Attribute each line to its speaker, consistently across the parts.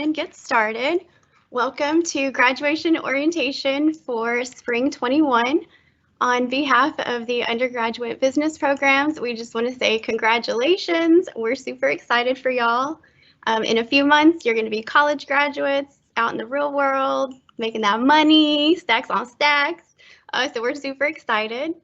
Speaker 1: and get started. Welcome to graduation orientation for spring 21. On behalf of the undergraduate business programs, we just want to say congratulations. We're super excited for y'all. In a few months, you're going to be college graduates out in the real world, making that money, stacks on stacks. So we're super excited.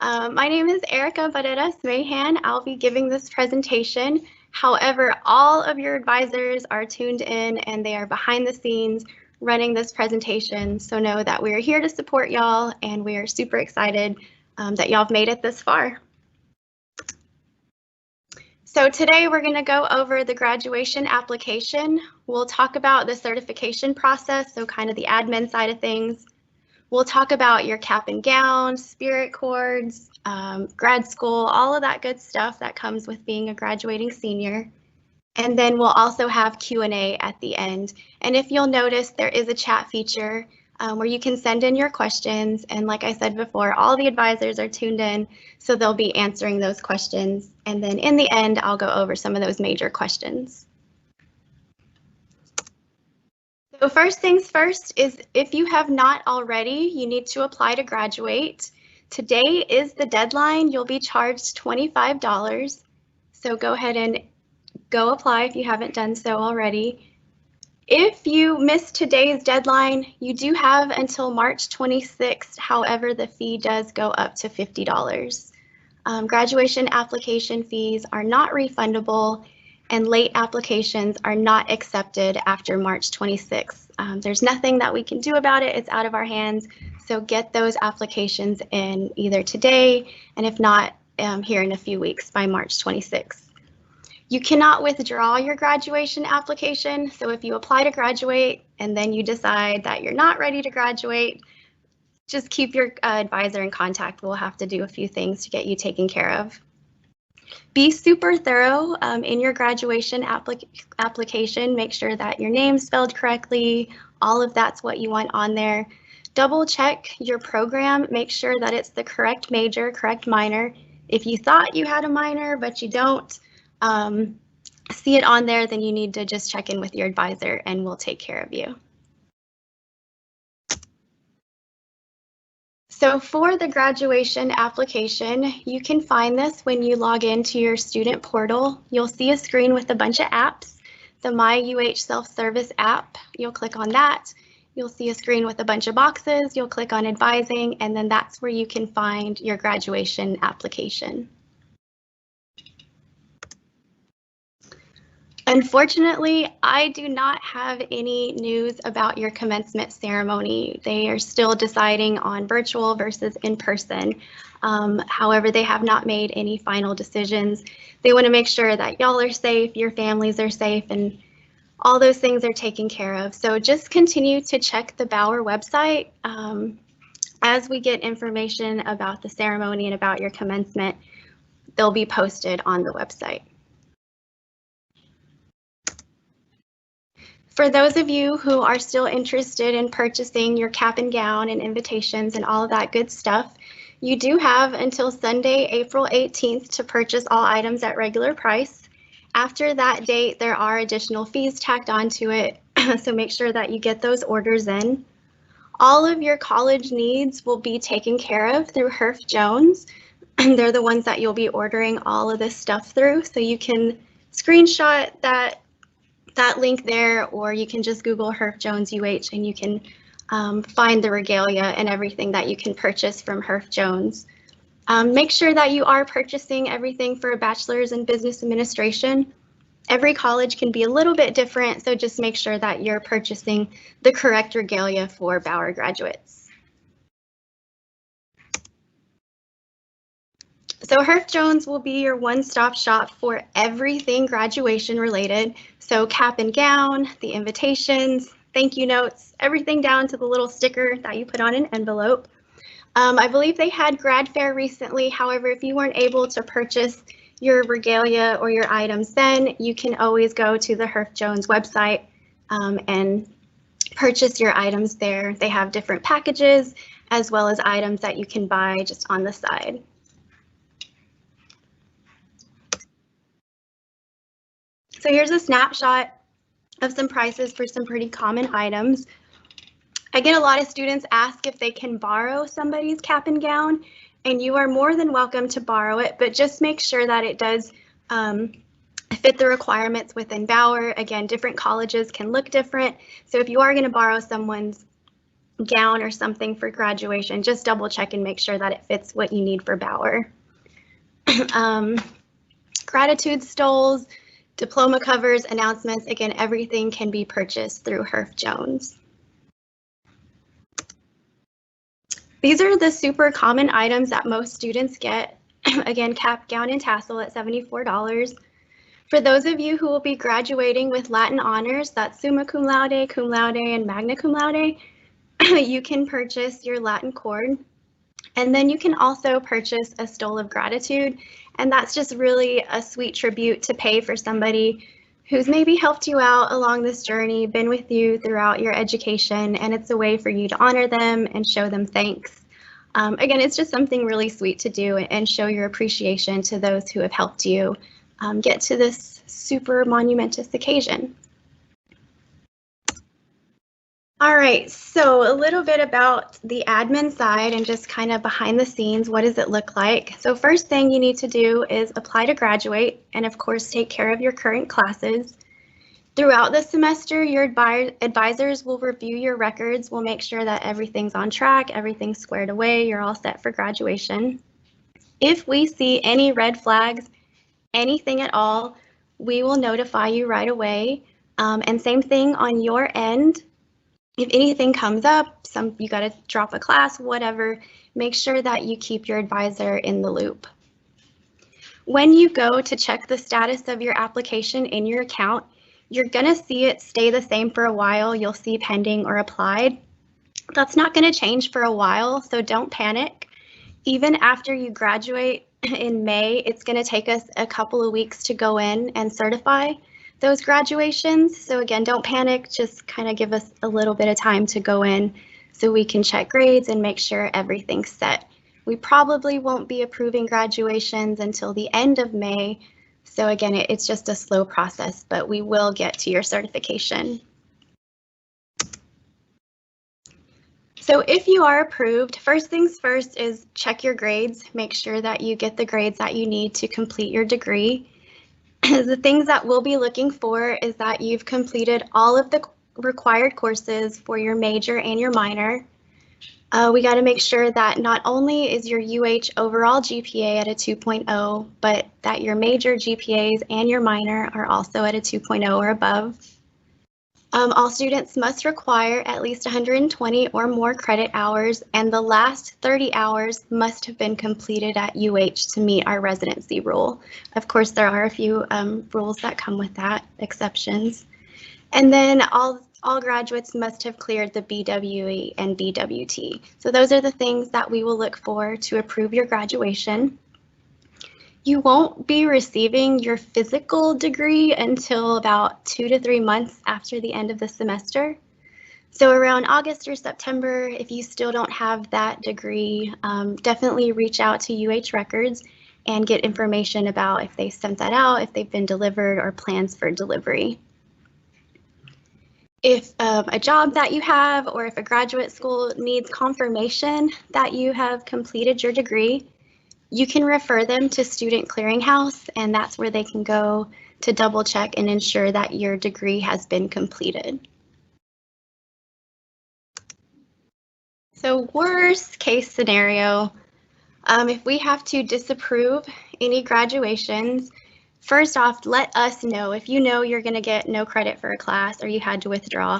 Speaker 1: My name is Erica Barreras-Mahan. I'll be giving this presentation. However, all of your advisors are tuned in and they are behind the scenes running this presentation. So know that we are here to support y'all and we are super excited that y'all have made it this far. So today we're going to go over the graduation application. We'll talk about the certification process, so kind of the admin side of things. We'll talk about your cap and gown, spirit cords, grad school, all of that good stuff that comes with being a graduating senior. And then we'll also have Q&A at the end. And if you'll notice, there is a chat feature where you can send in your questions. And like I said before, all the advisors are tuned in, so they'll be answering those questions. And then in the end, I'll go over some of those major questions. So first things first is if you have not already, you need to apply to graduate. Today is the deadline. You'll be charged $25. So go ahead and go apply if you haven't done so already. If you missed today's deadline, you do have until March 26th. However, the fee does go up to $50. Graduation application fees are not refundable, and late applications are not accepted after March 26th. There's nothing that we can do about it. It's out of our hands. So get those applications in either today, and if not, here in a few weeks by March 26th. You cannot withdraw your graduation application. So if you apply to graduate and then you decide that you're not ready to graduate, just keep your advisor in contact. We'll have to do a few things to get you taken care of. Be super thorough in your graduation application. Make sure that your name's spelled correctly. All of that's what you want on there. Double check your program. Make sure that it's the correct major, correct minor. If you thought you had a minor, but you don't see it on there, then you need to just check in with your advisor and we'll take care of you. So for the graduation application, you can find this when you log into your student portal. You'll see a screen with a bunch of apps. The My UH Self-Service app, you'll click on that. You'll see a screen with a bunch of boxes. You'll click on advising, and then that's where you can find your graduation application. Unfortunately, I do not have any news about your commencement ceremony. They are still deciding on virtual versus in person. However, they have not made any final decisions. They want to make sure that y'all are safe, your families are safe, and all those things are taken care of. So just continue to check the Bauer website. As we get information about the ceremony and about your commencement, they'll be posted on the website. For those of you who are still interested in purchasing your cap and gown and invitations and all of that good stuff, you do have until Sunday, April 18th to purchase all items at regular price. After that date, there are additional fees tacked onto it, so make sure that you get those orders in. All of your college needs will be taken care of through Herff Jones. They're the ones that you'll be ordering all of this stuff through, so you can screenshot that link there, or you can just Google Herff Jones UH and you can find the regalia and everything that you can purchase from Herff Jones. Make sure that you are purchasing everything for a bachelor's in business administration. Every college can be a little bit different, so just make sure that you're purchasing the correct regalia for Bauer graduates. So Herff Jones will be your one-stop shop for everything graduation related. So cap and gown, the invitations, thank you notes, everything down to the little sticker that you put on an envelope. I believe they had grad fair recently. However, if you weren't able to purchase your regalia or your items then, you can always go to the Herff Jones website and purchase your items there. They have different packages as well as items that you can buy just on the side. So here's a snapshot of some prices for some pretty common items. I get a lot of students ask if they can borrow somebody's cap and gown, and you are more than welcome to borrow it, but just make sure that it does fit the requirements within Bauer. Again, different colleges can look different, so if you are going to borrow someone's gown or something for graduation, just double check and make sure that it fits what you need for Bauer. Gratitude stoles, diploma covers, announcements, again, everything can be purchased through Herff Jones. These are the super common items that most students get. Again, cap, gown, and tassel at $74. For those of you who will be graduating with Latin honors, that's summa cum laude, and magna cum laude, you can purchase your Latin cord. And then you can also purchase a stole of gratitude. And that's just really a sweet tribute to pay for somebody who's maybe helped you out along this journey, been with you throughout your education, and it's a way for you to honor them and show them thanks. Again, it's just something really sweet to do and show your appreciation to those who have helped you get to this super monumentous occasion. All right, so a little bit about the admin side and just kind of behind the scenes, what does it look like? So first thing you need to do is apply to graduate and of course take care of your current classes. Throughout the semester, your advisors will review your records, will make sure that everything's on track, everything's squared away, you're all set for graduation. If we see any red flags, anything at all, we will notify you right away. And same thing on your end. If anything comes up, you got to drop a class, whatever, make sure that you keep your advisor in the loop. When you go to check the status of your application in your account, you're going to see it stay the same for a while. You'll see pending or applied. That's not going to change for a while, so don't panic. Even after you graduate in May, it's going to take us a couple of weeks to go in and certify those graduations. So again, don't panic, just kind of give us a little bit of time to go in so we can check grades and make sure everything's set. We probably won't be approving graduations until the end of May. So again, it's just a slow process, but we will get to your certification. So if you are approved, first things first is check your grades, make sure that you get the grades that you need to complete your degree. The things that we'll be looking for is that you've completed all of the required courses for your major and your minor. We got to make sure that not only is your UH overall GPA at a 2.0, but that your major GPAs and your minor are also at a 2.0 or above. All students must require at least 120 or more credit hours, and the last 30 hours must have been completed at UH to meet our residency rule. Of course, there are a few rules that come with that, exceptions. And then all graduates must have cleared the BWE and BWT. So those are the things that we will look for to approve your graduation. You won't be receiving your physical degree until about 2 to 3 months after the end of the semester. So around August or September, if you still don't have that degree, definitely reach out to UH Records and get information about if they sent that out, if they've been delivered, or plans for delivery. If a job that you have or if a graduate school needs confirmation that you have completed your degree, you can refer them to Student Clearinghouse, and that's where they can go to double check and ensure that your degree has been completed. So worst case scenario, if we have to disapprove any graduations, first off, let us know. If you know you're going to get no credit for a class or you had to withdraw,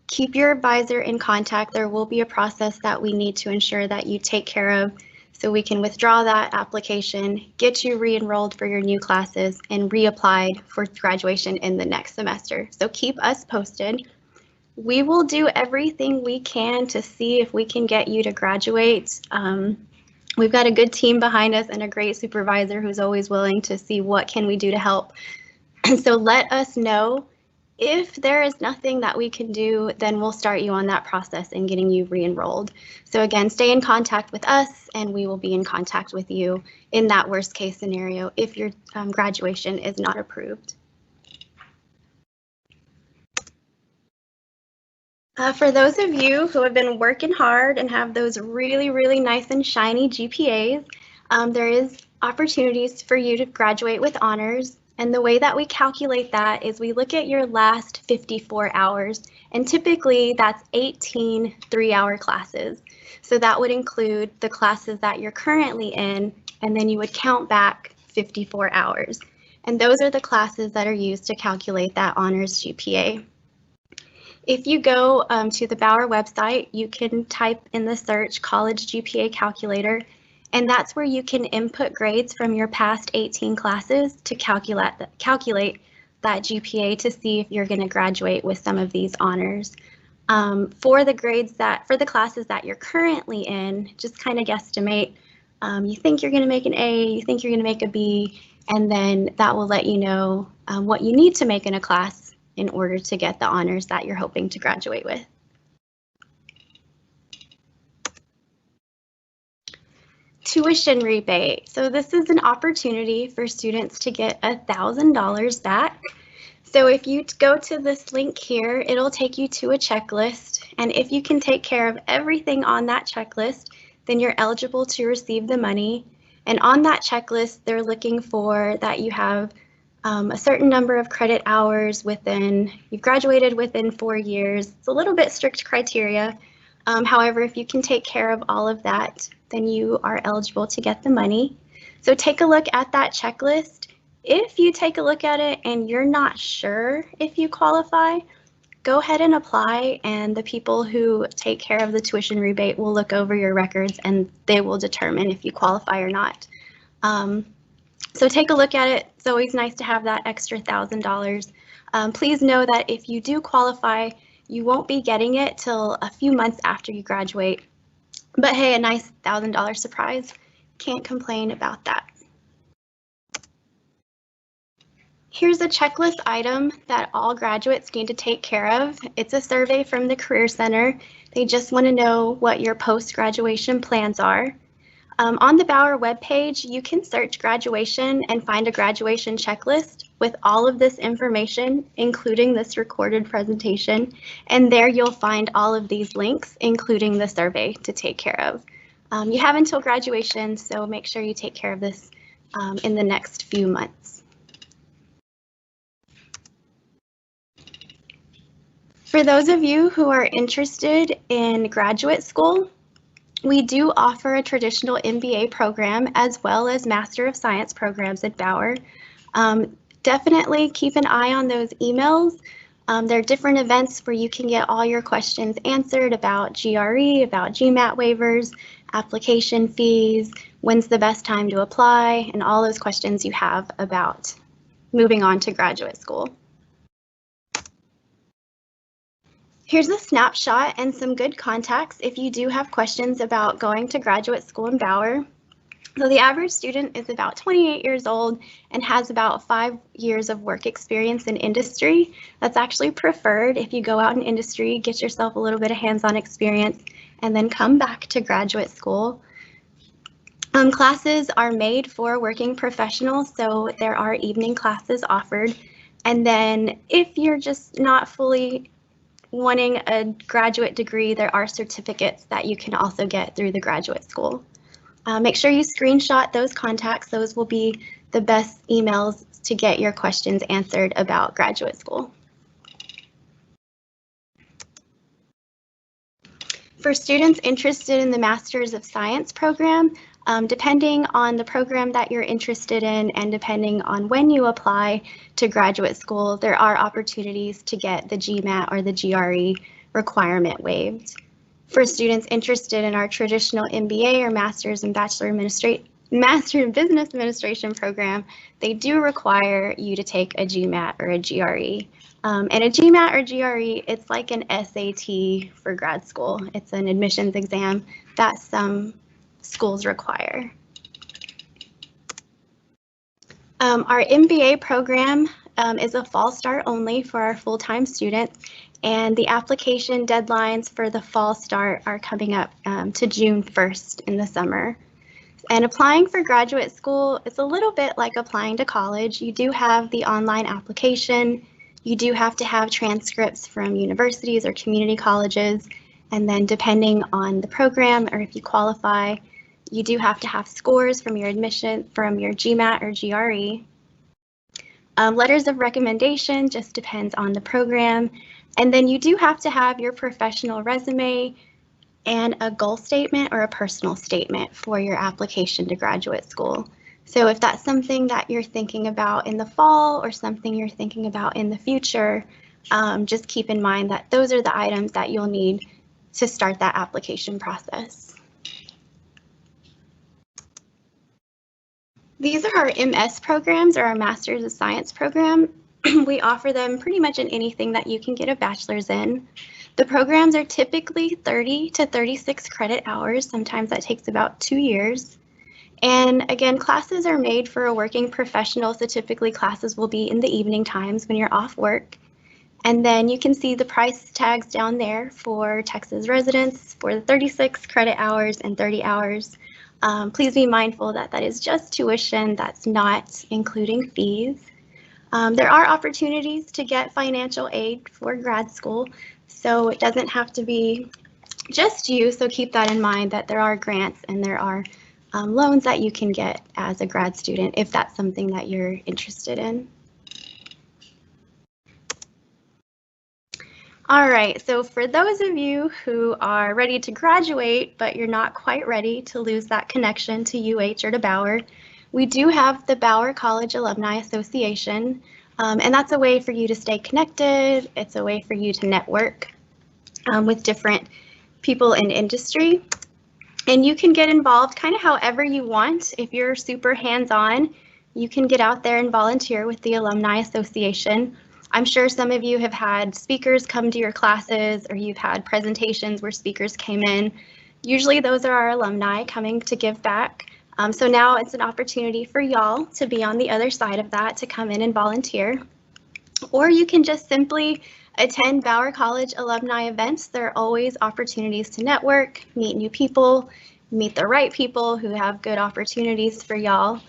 Speaker 1: keep your advisor in contact. There will be a process that we need to ensure that you take care of, so we can withdraw that application, get you re-enrolled for your new classes, and reapplied for graduation in the next semester. So keep us posted. We will do everything we can to see if we can get you to graduate. We've got a good team behind us and a great supervisor who's always willing to see what can we do to help. So let us know. If there is nothing that we can do, then we'll start you on that process and getting you re-enrolled. So again, stay in contact with us and we will be in contact with you in that worst case scenario if your graduation is not approved. For those of you who have been working hard and have those really, really nice and shiny GPAs, there is opportunities for you to graduate with honors. And the way that we calculate that is we look at your last 54 hours, and typically that's 18 3-hour classes. So that would include the classes that you're currently in, and then you would count back 54 hours. And those are the classes that are used to calculate that honors GPA. If you go to the Bauer website, you can type in the search college GPA calculator, and that's where you can input grades from your past 18 classes to calculate that GPA to see if you're going to graduate with some of these honors. For the classes that you're currently in, just kind of guesstimate. You think you're going to make an A, you think you're going to make a B, and then that will let you know what you need to make in a class in order to get the honors that you're hoping to graduate with. Tuition rebate. So this is an opportunity for students to get $1,000 back. So if you go to this link here, it'll take you to a checklist. And if you can take care of everything on that checklist, then you're eligible to receive the money. And on that checklist, they're looking for that you have a certain number of credit hours you've graduated within 4 years. It's a little bit strict criteria. However, if you can take care of all of that, then you are eligible to get the money. So take a look at that checklist. If you take a look at it and you're not sure if you qualify, go ahead and apply, and the people who take care of the tuition rebate will look over your records and they will determine if you qualify or not. So take a look at it. It's always nice to have that extra $1,000. Please know that if you do qualify, you won't be getting it till a few months after you graduate. But hey, a nice $1,000 surprise. Can't complain about that. Here's a checklist item that all graduates need to take care of. It's a survey from the Career Center. They just want to know what your post-graduation plans are. On the Bauer webpage, you can search graduation and find a graduation checklist with all of this information, including this recorded presentation. And there you'll find all of these links, including the survey to take care of. You have until graduation, so make sure you take care of this in the next few months. For those of you who are interested in graduate school, we do offer a traditional MBA program as well as Master of Science programs at Bauer. Definitely keep an eye on those emails. There are different events where you can get all your questions answered about GRE, about GMAT waivers, application fees, when's the best time to apply, and all those questions you have about moving on to graduate school. Here's a snapshot and some good contacts if you do have questions about going to graduate school in Bauer. So the average student is about 28 years old and has about 5 years of work experience in industry. That's actually preferred if you go out in industry, get yourself a little bit of hands-on experience, and then come back to graduate school. Classes are made for working professionals, so there are evening classes offered. And then if you're just not fully wanting a graduate degree, there are certificates that you can also get through the graduate school. Make sure you screenshot those contacts. Those will be the best emails to get your questions answered about graduate school. For students interested in the Masters of Science program, depending on the program that you're interested in and depending on when you apply to graduate school, there are opportunities to get the GMAT or the GRE requirement waived. For students interested in our traditional MBA or Master's in Master in Business Administration program, they do require you to take a GMAT or a GRE. And a GMAT or GRE, it's like an SAT for grad school. It's an admissions exam that some schools require. Our MBA program is a fall start only for our full-time students, and the application deadlines for the fall start are coming up to June 1st in the summer. And applying for graduate school, it's a little bit like applying to college. You do have the online application. You do have to have transcripts from universities or community colleges, and then depending on the program or if you qualify, you do have to have scores from your admission, from your GMAT or GRE. Letters of recommendation just depends on the program. And then you do have to have your professional resume and a goal statement or a personal statement for your application to graduate school. So if that's something that you're thinking about in the fall or something you're thinking about in the future, just keep in mind that those are the items that you'll need to start that application process. These are our MS programs, or our Masters of Science program. We offer them pretty much in anything that you can get a bachelor's in. The programs are typically 30 to 36 credit hours. Sometimes that takes about 2 years. And again, classes are made for a working professional, so typically classes will be in the evening times when you're off work. And then you can see the price tags down there for Texas residents for the 36 credit hours and 30 hours. Please be mindful that that is just tuition, that's not including fees. There are opportunities to get financial aid for grad school, so it doesn't have to be just you, so keep that in mind that there are grants and there are loans that you can get as a grad student if that's something that you're interested in. All right, so for those of you who are ready to graduate, but you're not quite ready to lose that connection to UH or to Bauer, we do have the Bauer College Alumni Association, and that's a way for you to stay connected. It's a way for you to network with different people in industry. And you can get involved kind of however you want. If you're super hands-on, you can get out there and volunteer with the Alumni Association. I'm sure some of you have had speakers come to your classes, or you've had presentations where speakers came in. Usually those are our alumni coming to give back. So now it's an opportunity for y'all to be on the other side of that, to come in and volunteer. Or you can just simply attend Bauer College alumni events. There are always opportunities to network, meet new people, meet the right people who have good opportunities for y'all.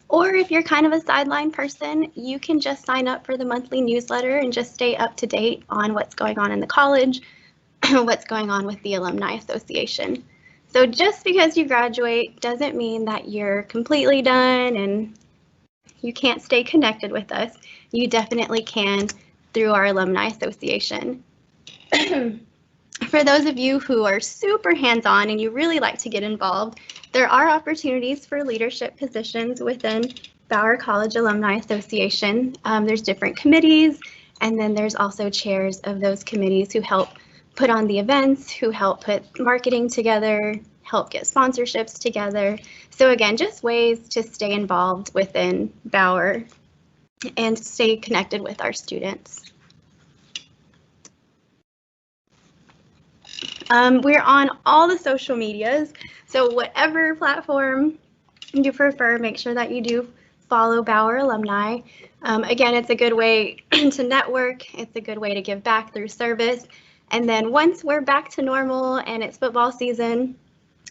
Speaker 1: Or if you're kind of a sideline person, you can just sign up for the monthly newsletter and just stay up to date on what's going on in the college, what's going on with the Alumni Association. So just because you graduate doesn't mean that you're completely done and you can't stay connected with us. You definitely can through our Alumni Association. For those of you who are super hands-on and you really like to get involved, there are opportunities for leadership positions within Bauer College Alumni Association. There's different committees, and then there's also chairs of those committees who help put on the events, who help put marketing together, help get sponsorships together. So again, just ways to stay involved within Bauer and stay connected with our students. We're on all the social medias, so whatever platform you prefer, make sure that you do follow Bauer Alumni. Again, it's a good way to network, it's a good way to give back through service. And then once we're back to normal and it's football season,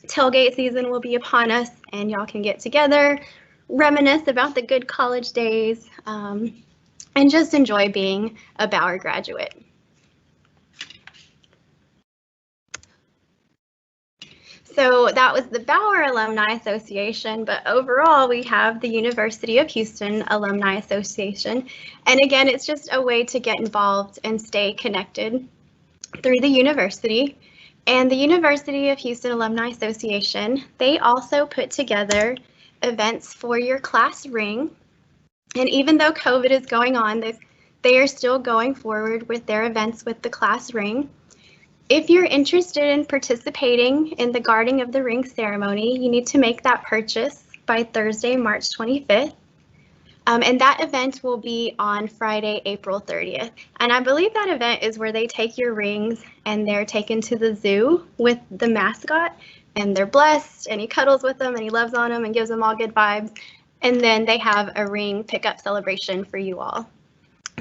Speaker 1: tailgate season will be upon us, and y'all can get together, reminisce about the good college days, and just enjoy being a Bauer graduate. So that was the Bauer Alumni Association, but overall we have the University of Houston Alumni Association. And again, it's just a way to get involved and stay connected through the university. And the University of Houston Alumni Association, they also put together events for your class ring. And even though COVID is going on, they are still going forward with their events with the class ring. If you're interested in participating in the guarding of the ring ceremony, you need to make that purchase by Thursday, March 25th. And that event will be on Friday, April 30th. And I believe that event is where they take your rings and they're taken to the zoo with the mascot, and they're blessed, and he cuddles with them and he loves on them and gives them all good vibes. And then they have a ring pickup celebration for you all.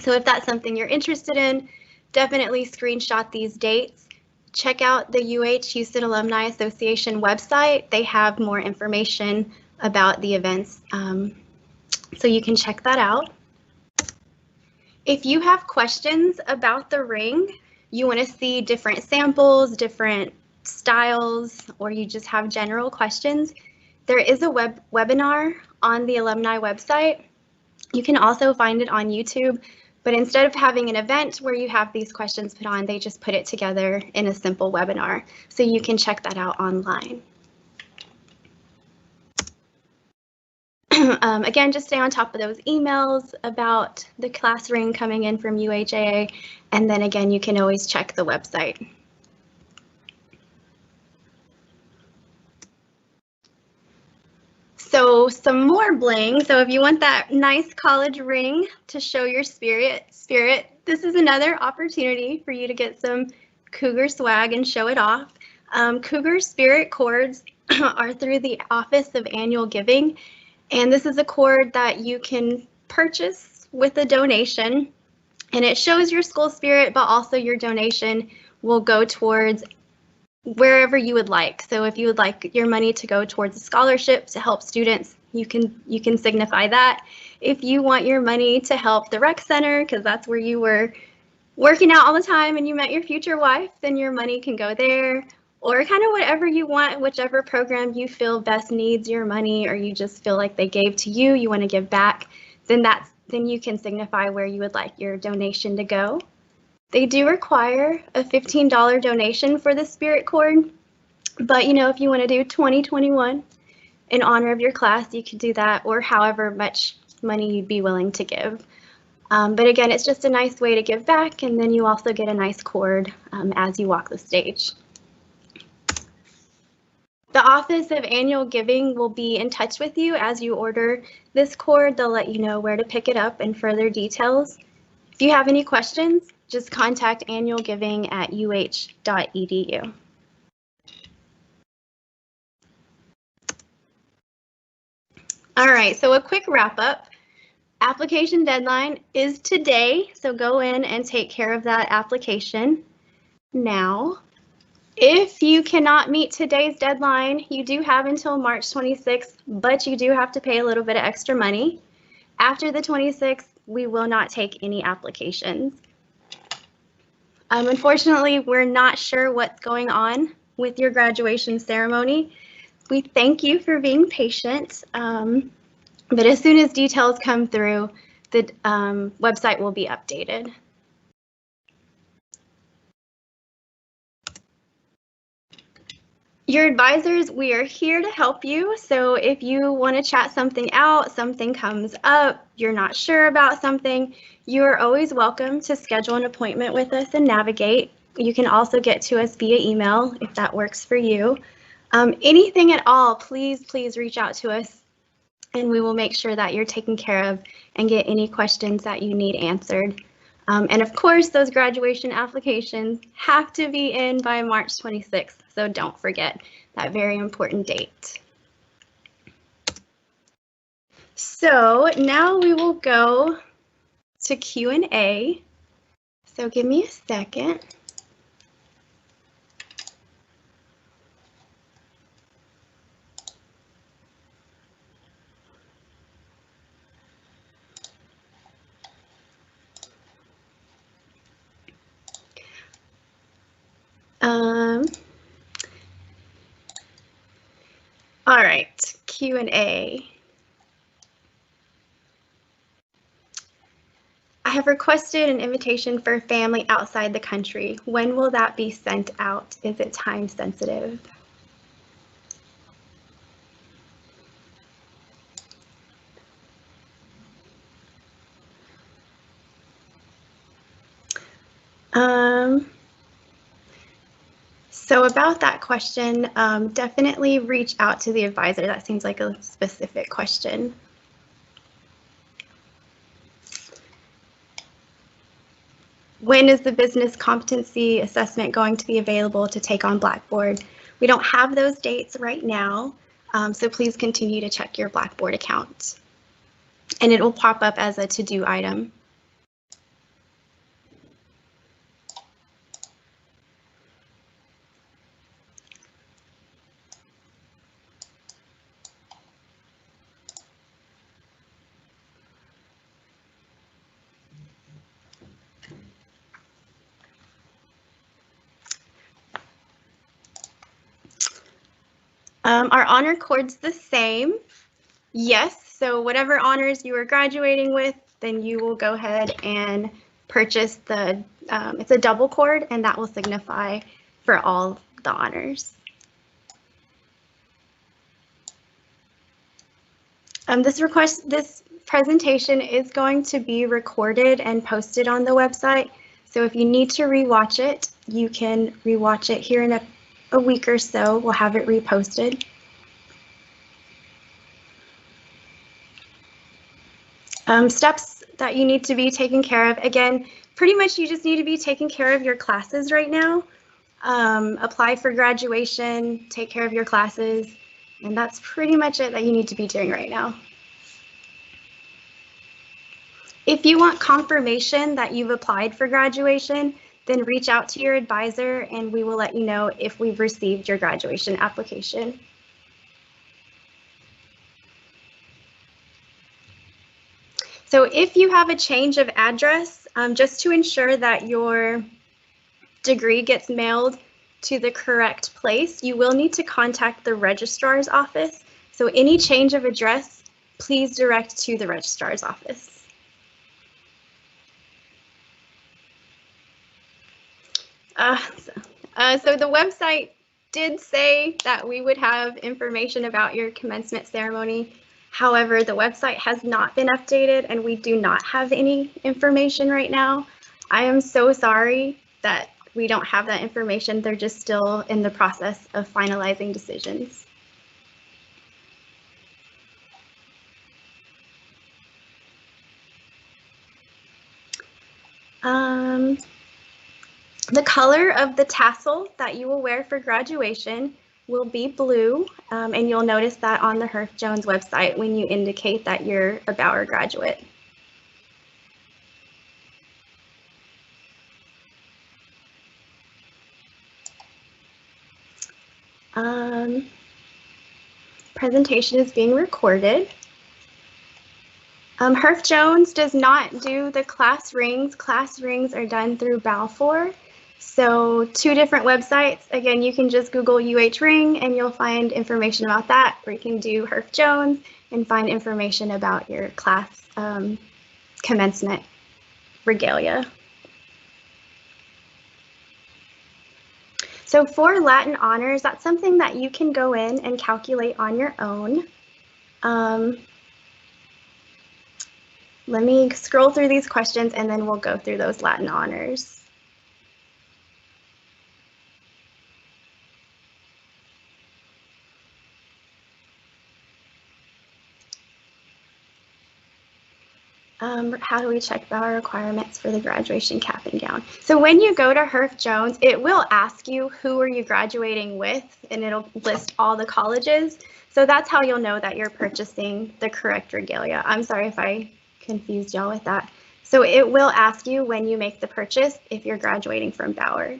Speaker 1: So if that's something you're interested in, definitely screenshot these dates. Check out the UH Houston Alumni Association website. They have more information about the events, so you can check that out. If you have questions about the ring, you want to see different samples, different styles, or you just have general questions, there is a webinar on the alumni website. You can also find it on YouTube, but instead of having an event where you have these questions put on, they just put it together in a simple webinar. So you can check that out online. Again, just stay on top of those emails about the class ring coming in from UHAA, and then again, you can always check the website. So some more bling. So if you want that nice college ring to show your spirit, this is another opportunity for you to get some Cougar swag and show it off. Cougar Spirit cords are through the Office of Annual Giving, and this is a cord that you can purchase with a donation, and it shows your school spirit, but also your donation will go towards wherever you would like. So if you would like your money to go towards a scholarship to help students, you can signify that. If you want your money to help the rec center, because that's where you were working out all the time and you met your future wife, then your money can go there. Or kind of whatever you want, whichever program you feel best needs your money, or you just feel like they gave to you, you want to give back, then you can signify where you would like your donation to go. They do require a $15 donation for the spirit cord, but if you want to do 2021 in honor of your class, you could do that, or however much money you'd be willing to give. But again, it's just a nice way to give back, and then you also get a nice cord as you walk the stage. The Office of Annual Giving will be in touch with you as you order this cord. They'll let you know where to pick it up and further details. If you have any questions, just contact annualgiving@uh.edu. All right, so a quick wrap up. Application deadline is today, so go in and take care of that application now. If you cannot meet today's deadline, you do have until March 26th, but you do have to pay a little bit of extra money. After the 26th, we will not take any applications. Unfortunately, we're not sure what's going on with your graduation ceremony. We thank you for being patient, but as soon as details come through, the website will be updated. Your advisors, we are here to help you. So if you want to chat something out, something comes up, you're not sure about something, you are always welcome to schedule an appointment with us and navigate. You can also get to us via email if that works for you. Anything at all, please reach out to us and we will make sure that you're taken care of and get any questions that you need answered. And of course, those graduation applications have to be in by March 26th, so don't forget that very important date. So now we will go to Q&A. So give me a second. All right, Q&A. I have requested an invitation for a family outside the country. When will that be sent out? Is it time sensitive? So about that question, definitely reach out to the advisor. That seems like a specific question. When is the business competency assessment going to be available to take on Blackboard? We don't have those dates right now, so please continue to check your Blackboard account. And it will pop up as a to-do item. Are honor cords the same? Yes, so whatever honors you are graduating with, then you will go ahead and purchase the, it's a double cord, and that will signify for all the honors. This presentation is going to be recorded and posted on the website. So if you need to rewatch it, you can rewatch it here in a week or so. We'll have it reposted. Steps that you need to be taking care of. Again, pretty much you just need to be taking care of your classes right now. Apply for graduation, take care of your classes, and that's pretty much it that you need to be doing right now. If you want confirmation that you've applied for graduation, then reach out to your advisor and we will let you know if we've received your graduation application. So if you have a change of address, just to ensure that your degree gets mailed to the correct place, you will need to contact the registrar's office. So any change of address, please direct to the registrar's office. So the website did say that we would have information about your commencement ceremony. However, the website has not been updated and we do not have any information right now. I am so sorry that we don't have that information. They're just still in the process of finalizing decisions. The color of the tassel that you will wear for graduation will be blue, and you'll notice that on the Herff Jones website when you indicate that you're a Bauer graduate. Presentation is being recorded. Herff Jones does not do the class rings. Class rings are done through Balfour. So 2 different websites. Again, you can just Google UH Ring and you'll find information about that, or you can do Herff Jones and find information about your class commencement regalia. So for Latin honors, that's something that you can go in and calculate on your own. Let me scroll through these questions and then we'll go through those Latin honors. How do we check Bauer requirements for the graduation cap and gown? So when you go to Herff Jones, it will ask you who are you graduating with, and it'll list all the colleges. So that's how you'll know that you're purchasing the correct regalia. I'm sorry if I confused y'all with that. So it will ask you when you make the purchase if you're graduating from Bauer.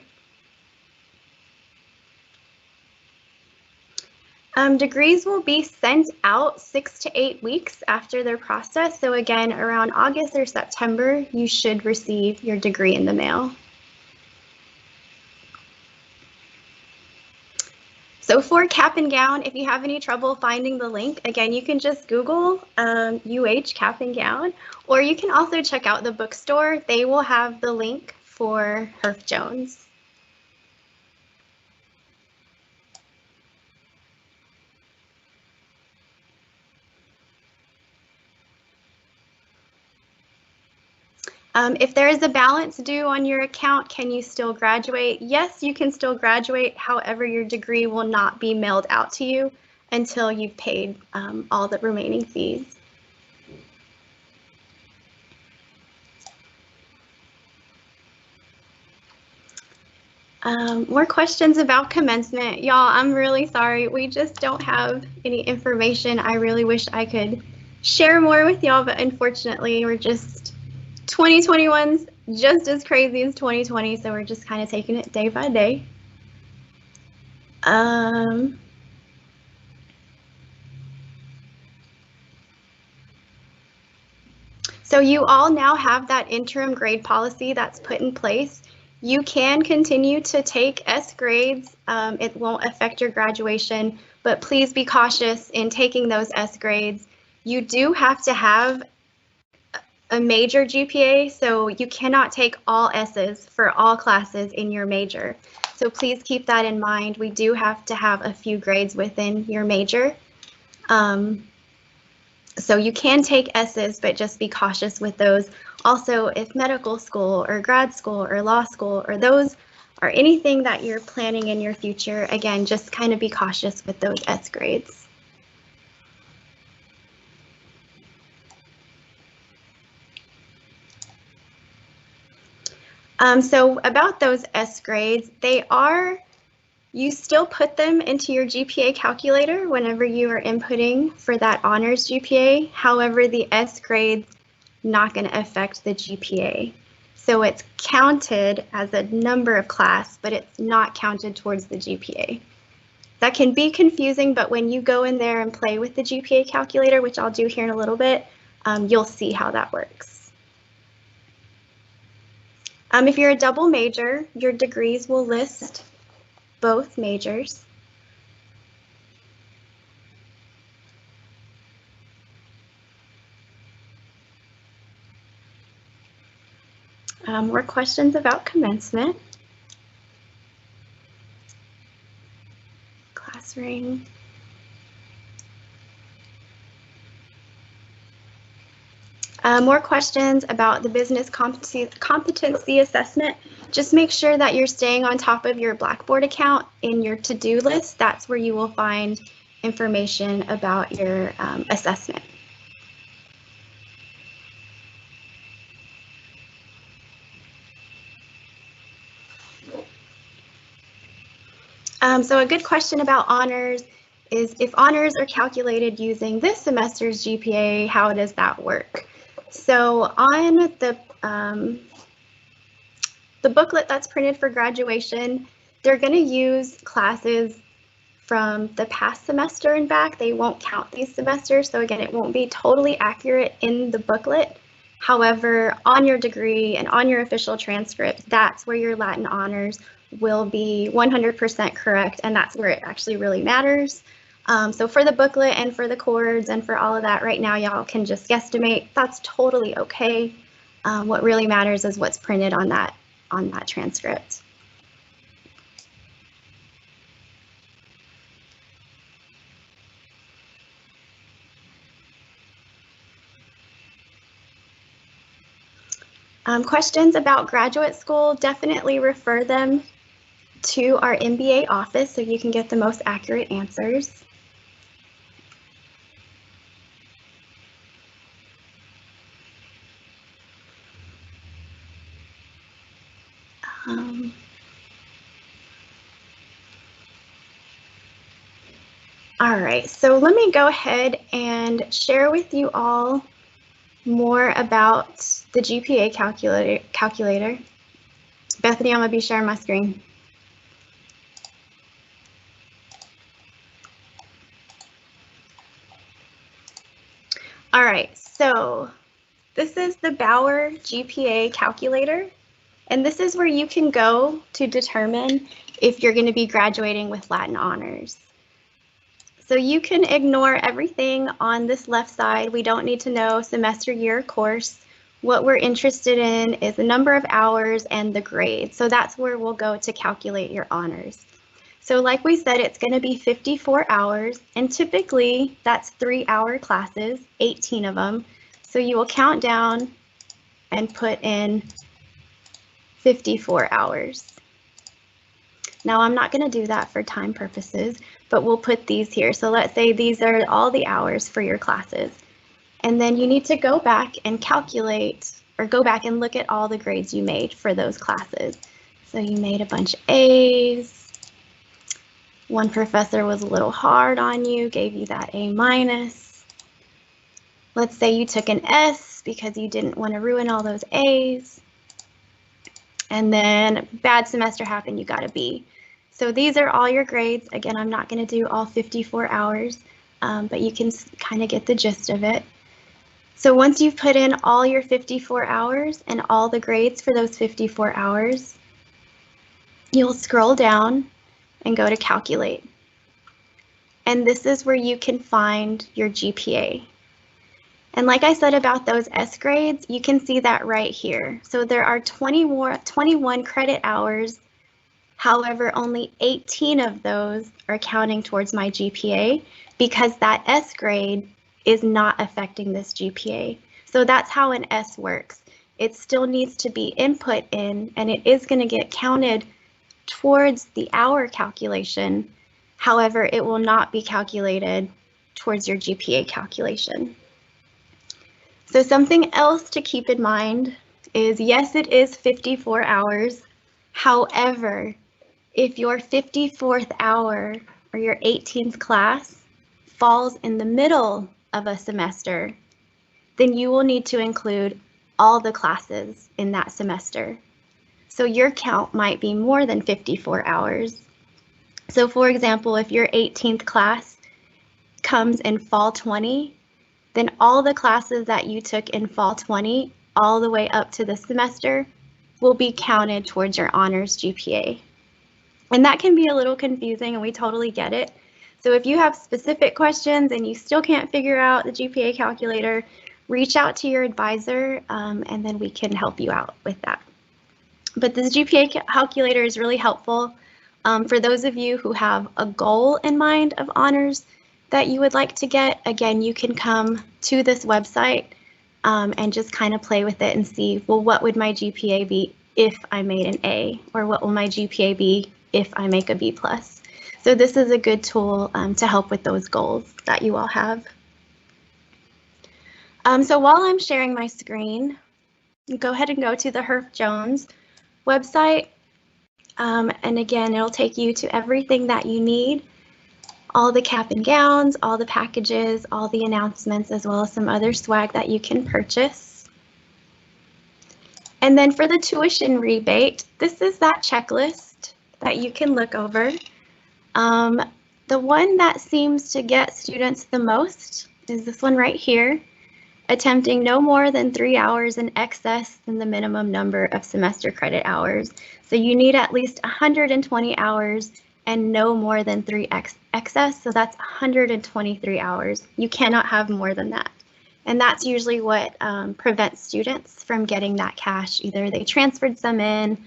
Speaker 1: Degrees will be sent out 6 to 8 weeks after their process. So again, around August or September, you should receive your degree in the mail. So for cap and gown, if you have any trouble finding the link, again, you can just Google UH cap and gown, or you can also check out the bookstore. They will have the link for Herff Jones. If there is a balance due on your account, can you still graduate? Yes, you can still graduate. However, your degree will not be mailed out to you until you've paid all the remaining fees. More questions about commencement. Y'all, I'm really sorry. We just don't have any information. I really wish I could share more with y'all, but unfortunately, we're just 2021's just as crazy as 2020, so we're just kind of taking it day by day. So you all now have that interim grade policy that's put in place. You can continue to take S grades. It won't affect your graduation, but please be cautious in taking those S grades. You do have to have a major GPA, so you cannot take all S's for all classes in your major. So please keep that in mind. We do have to have a few grades within your major. So you can take S's, but just be cautious with those. Also, if medical school or grad school or law school or those are anything that you're planning in your future, again, just kind of be cautious with those S grades. So about those S grades, you still put them into your GPA calculator whenever you are inputting for that honors GPA. However, the S grades not going to affect the GPA. So it's counted as a number of class, but it's not counted towards the GPA. That can be confusing, but when you go in there and play with the GPA calculator, which I'll do here in a little bit, you'll see how that works. If you're a double major, your degrees will list both majors. More questions about commencement. Class ring. More questions about the business competency assessment. Just make sure that you're staying on top of your Blackboard account in your to-do list. That's where you will find information about your assessment. So a good question about honors is if honors are calculated using this semester's GPA, how does that work? So on the booklet that's printed for graduation, they're going to use classes from the past semester and back. They won't count these semesters, so again, it won't be totally accurate in the booklet. However, on your degree and on your official transcript, that's where your Latin honors will be 100% correct, and that's where it actually really matters. So for the booklet and for the chords and for all of that, right now y'all can just guesstimate. That's totally okay. What really matters is what's printed on that transcript. Questions about graduate school, definitely refer them to our MBA office so you can get the most accurate answers. All right, so let me go ahead and share with you all more about the GPA calculator. Bethany, I'm gonna be sharing my screen. All right, so this is the Bauer GPA calculator, and this is where you can go to determine if you're going to be graduating with Latin honors. So you can ignore everything on this left side. We don't need to know semester, year, course. What we're interested in is the number of hours and the grade. So that's where we'll go to calculate your honors. So like we said, it's going to be 54 hours, and typically that's 3-hour classes, 18 of them. So you will count down and put in 54 hours. Now I'm not going to do that for time purposes, but we'll put these here. So let's say these are all the hours for your classes. And then you need to go back and calculate, or go back and look at all the grades you made for those classes. So you made a bunch of A's. One professor was a little hard on you, gave you that A-. Let's say you took an S because you didn't want to ruin all those A's. And then bad semester happened, you got a B. So these are all your grades. Again, I'm not going to do all 54 hours, but you can kind of get the gist of it. So once you've put in all your 54 hours and all the grades for those 54 hours, you'll scroll down and go to calculate. And this is where you can find your GPA. And like I said about those S grades, you can see that right here. So there are 21 credit hours. However, only 18 of those are counting towards my GPA because that S grade is not affecting this GPA. So that's how an S works. It still needs to be input in, and it is going to get counted towards the hour calculation. However, it will not be calculated towards your GPA calculation. So something else to keep in mind is, yes, it is 54 hours. However, if your 54th hour or your 18th class falls in the middle of a semester, then you will need to include all the classes in that semester. So your count might be more than 54 hours. So for example, if your 18th class comes in fall 20, then all the classes that you took in fall 20 all the way up to the semester will be counted towards your honors GPA. And that can be a little confusing, and we totally get it. So if you have specific questions and you still can't figure out the GPA calculator, reach out to your advisor and then we can help you out with that. But this GPA calculator is really helpful for those of you who have a goal in mind of honors that you would like to get. Again, you can come to this website and just kind of play with it and see, well, what would my GPA be if I made an A, or what will my GPA be if I make a B+. So this is a good tool to help with those goals that you all have. So while I'm sharing my screen, go ahead and go to the Herff Jones website. And again, it'll take you to everything that you need, all the cap and gowns, all the packages, all the announcements, as well as some other swag that you can purchase. And then for the tuition rebate, this is that checklist that you can look over. The one that seems to get students the most is this one right here, attempting no more than 3 hours in excess than the minimum number of semester credit hours. So you need at least 120 hours and no more than 3 excess, so that's 123 hours. You cannot have more than that. And that's usually what prevents students from getting that cash. Either they transferred some in,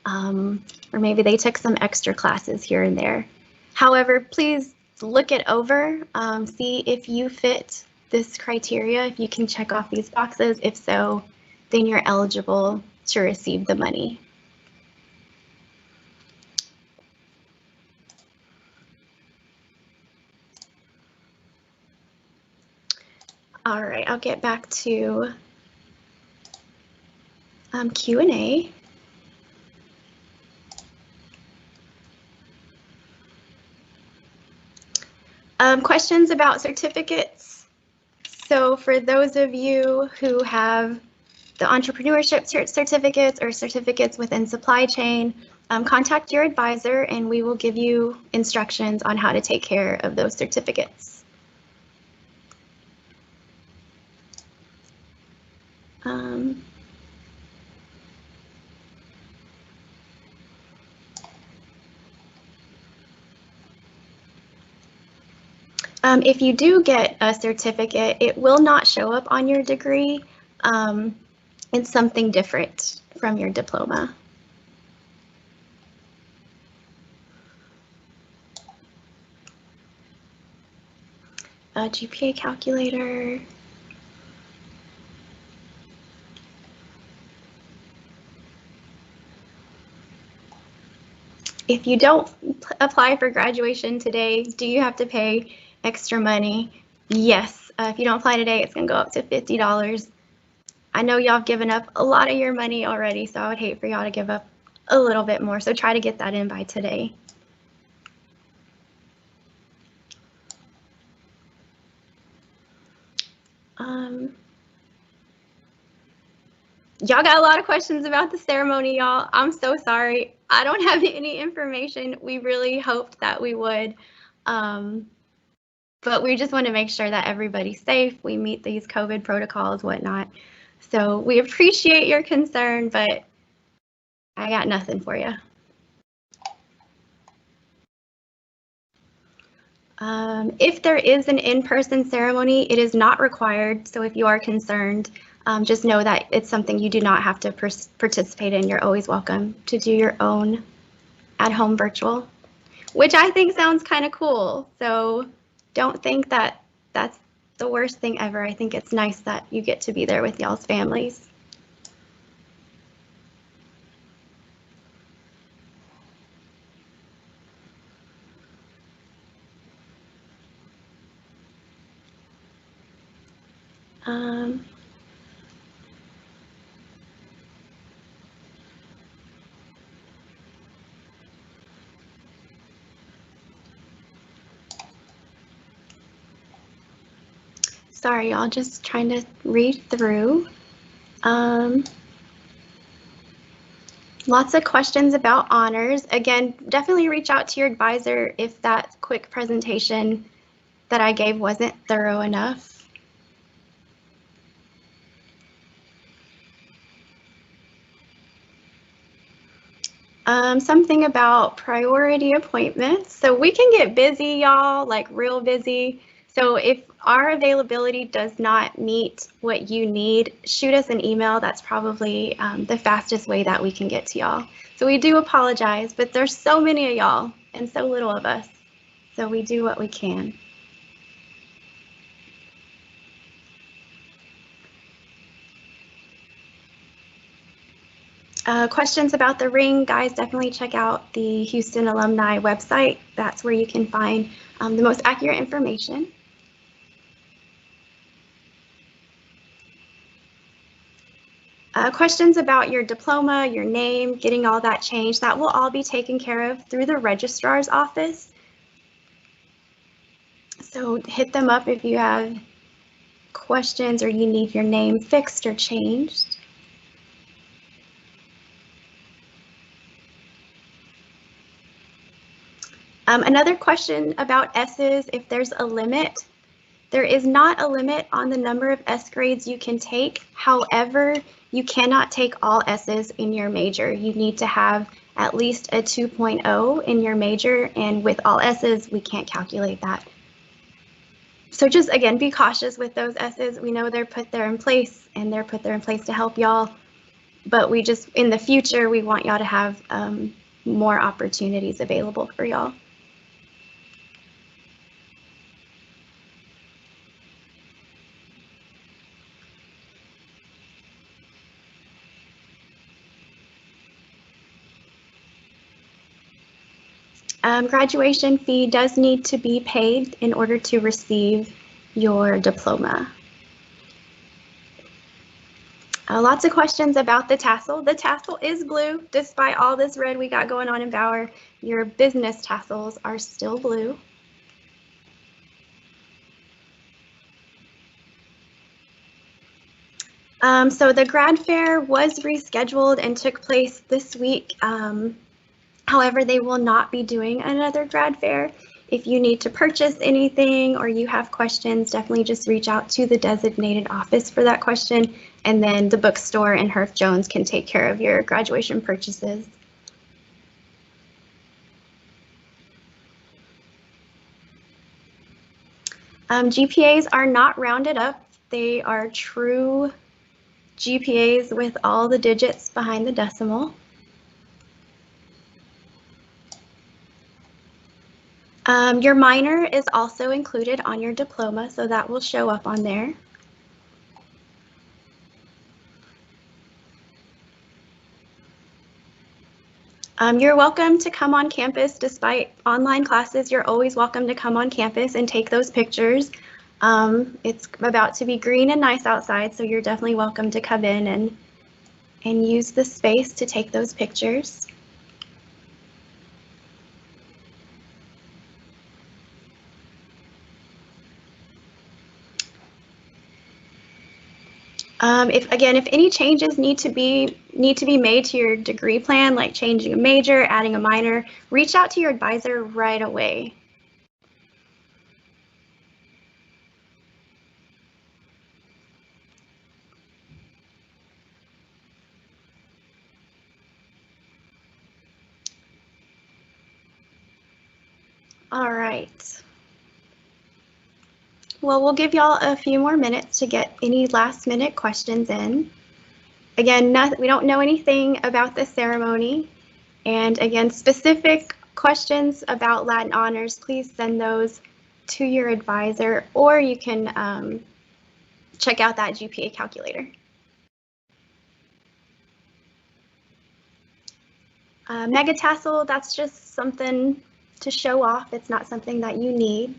Speaker 1: or maybe they took some extra classes here and there. However, please look it over, see if you fit this criteria, if you can check off these boxes. If so, then you're eligible to receive the money. All right, I'll get back to Q&A. Questions about certificates. So for those of you who have the entrepreneurship certificates or certificates within supply chain, contact your advisor and we will give you instructions on how to take care of those certificates. If you do get a certificate, it will not show up on your degree. It's something different from your diploma. A GPA calculator. If you don't apply for graduation today, do you have to pay extra money? Yes, if you don't apply today, it's gonna go up to $50. I know y'all have given up a lot of your money already, so I would hate for y'all to give up a little bit more. So try to get that in by today. Y'all got a lot of questions about the ceremony, y'all. I'm so sorry. I don't have any information. We really hoped that we would. But we just want to make sure that everybody's safe. We meet these COVID protocols, whatnot. So we appreciate your concern, but I got nothing for you. If there is an in-person ceremony, it is not required. So if you are concerned, just know that it's something you do not have to participate in. You're always welcome to do your own at-home virtual, which I think sounds kind of cool. So don't think that that's the worst thing ever. I think it's nice that you get to be there with y'all's families. Um, Sorry, y'all, just trying to read through. Lots of questions about honors. Again, definitely reach out to your advisor if that quick presentation that I gave wasn't thorough enough. Something about priority appointments. So we can get busy, y'all, like real busy. So if our availability does not meet what you need, shoot us an email. That's probably the fastest way that we can get to y'all. So we do apologize, but there's so many of y'all and so little of us. So we do what we can. Questions about the ring, guys, definitely check out the Houston Alumni website. That's where you can find the most accurate information. Questions about your diploma, your name, getting all that changed, that will all be taken care of through the registrar's office. So hit them up if you have questions or you need your name fixed or changed. Another question about S's, if there's a limit. There is not a limit on the number of S grades you can take. However, you cannot take all S's in your major. You need to have at least a 2.0 in your major, and with all S's, we can't calculate that. So just, again, be cautious with those S's. We know they're put there in place, and they're put there in place to help y'all, but we just, in the future, we want y'all to have more opportunities available for y'all. Graduation fee does need to be paid in order to receive your diploma. Lots of questions about the tassel. The tassel is blue. Despite all this red we got going on in Bauer, your business tassels are still blue. So the grad fair was rescheduled and took place this week. However, they will not be doing another grad fair. If you need to purchase anything or you have questions, definitely just reach out to the designated office for that question, and then the bookstore and Herff Jones can take care of your graduation purchases. GPAs are not rounded up. They are true GPAs with all the digits behind the decimal. Your minor is also included on your diploma, so that will show up on there. You're welcome to come on campus. Despite online classes, you're always welcome to come on campus and take those pictures. It's about to be green and nice outside, so you're definitely welcome to come in and use the space to take those pictures. If any changes need to be made to your degree plan, like changing a major, adding a minor, reach out to your advisor right away. All right. well, we'll give y'all a few more minutes to get any last minute questions in. Again, we don't know anything about the ceremony. And again, specific questions about Latin honors, please send those to your advisor, or you can check out that GPA calculator. Megatassel, that's just something to show off. It's not something that you need.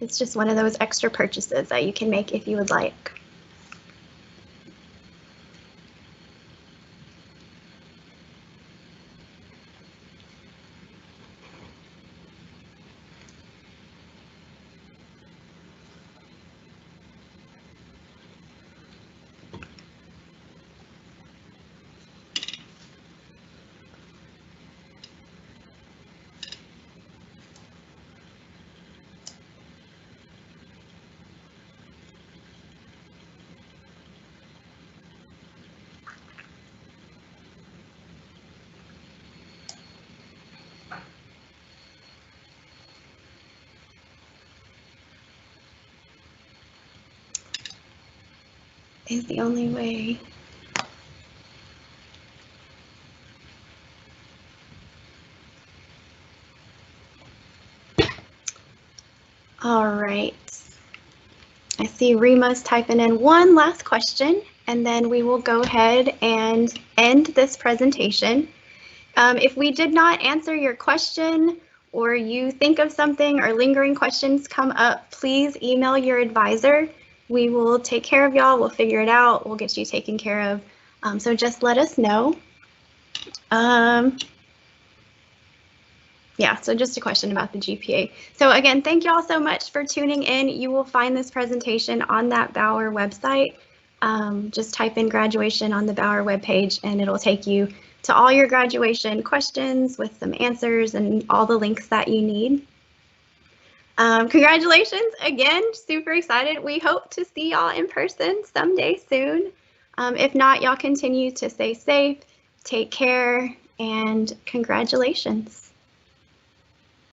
Speaker 1: It's just one of those extra purchases that you can make if you would like. Is the only way. All right. I see Rima's typing in one last question, and then we will go ahead and end this presentation. If we did not answer your question, or you think of something or lingering questions come up, please email your advisor. We will take care of y'all. We'll figure it out. We'll get you taken care of. So just let us know. Yeah, so just a question about the GPA. So again, thank you all so much for tuning in. You will find this presentation on that Bauer website. Just type in graduation on the Bauer webpage and it'll take you to all your graduation questions with some answers and all the links that you need. Congratulations again, super excited. We hope to see y'all in person someday soon. If not, y'all continue to stay safe, take care, and congratulations.